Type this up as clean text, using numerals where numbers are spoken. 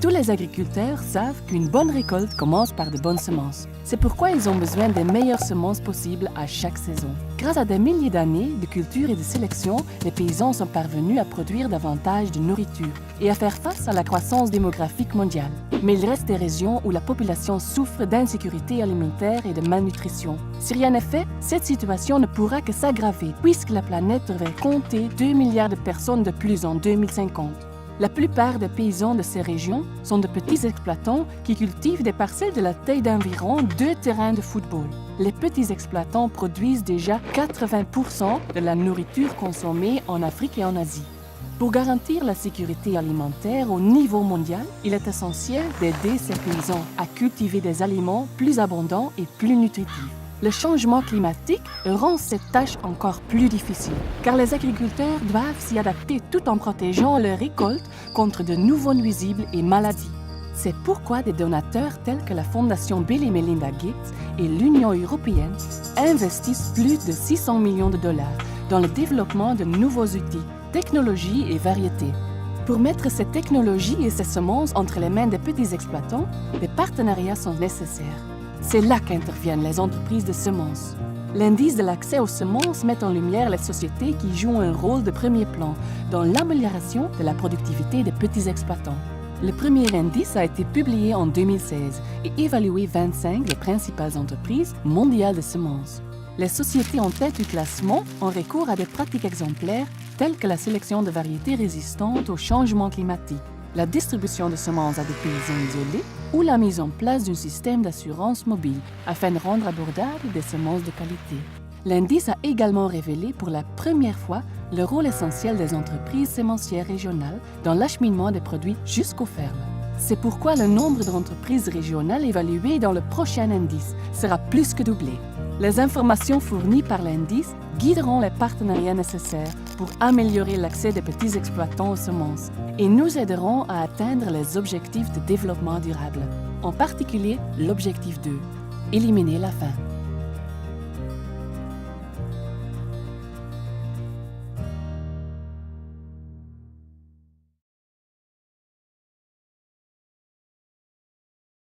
Tous les agriculteurs savent qu'une bonne récolte commence par de bonnes semences. C'est pourquoi ils ont besoin des meilleures semences possibles à chaque saison. Grâce à des milliers d'années de culture et de sélection, les paysans sont parvenus à produire davantage de nourriture et à faire face à la croissance démographique mondiale. Mais il reste des régions où la population souffre d'insécurité alimentaire et de malnutrition. Si rien n'est fait, cette situation ne pourra que s'aggraver puisque la planète devrait compter 2 milliards de personnes de plus en 2050. La plupart des paysans de ces régions sont de petits exploitants qui cultivent des parcelles de la taille d'environ 2 terrains de football. Les petits exploitants produisent déjà 80% de la nourriture consommée en Afrique et en Asie. Pour garantir la sécurité alimentaire au niveau mondial, il est essentiel d'aider ces paysans à cultiver des aliments plus abondants et plus nutritifs. Le changement climatique rend cette tâche encore plus difficile, car les agriculteurs doivent s'y adapter tout en protégeant leurs récoltes contre de nouveaux nuisibles et maladies. C'est pourquoi des donateurs tels que la Fondation Bill et Melinda Gates et l'Union européenne investissent plus de 600 millions de dollars dans le développement de nouveaux outils, technologies et variétés. Pour mettre ces technologies et ces semences entre les mains des petits exploitants, des partenariats sont nécessaires. C'est là qu'interviennent les entreprises de semences. L'indice de l'accès aux semences met en lumière les sociétés qui jouent un rôle de premier plan dans l'amélioration de la productivité des petits exploitants. Le premier indice a été publié en 2016 et évalué 25 des principales entreprises mondiales de semences. Les sociétés en tête du classement ont recours à des pratiques exemplaires telles que la sélection de variétés résistantes au changement climatique, la distribution de semences à des paysans isolés ou la mise en place d'un système d'assurance mobile afin de rendre abordables des semences de qualité. L'indice a également révélé pour la première fois le rôle essentiel des entreprises sémencières régionales dans l'acheminement des produits jusqu'aux fermes. C'est pourquoi le nombre d'entreprises régionales évaluées dans le prochain indice sera plus que doublé. Les informations fournies par l'indice guideront les partenariats nécessaires pour améliorer l'accès des petits exploitants aux semences et nous aideront à atteindre les objectifs de développement durable, en particulier l'objectif 2, éliminer la faim.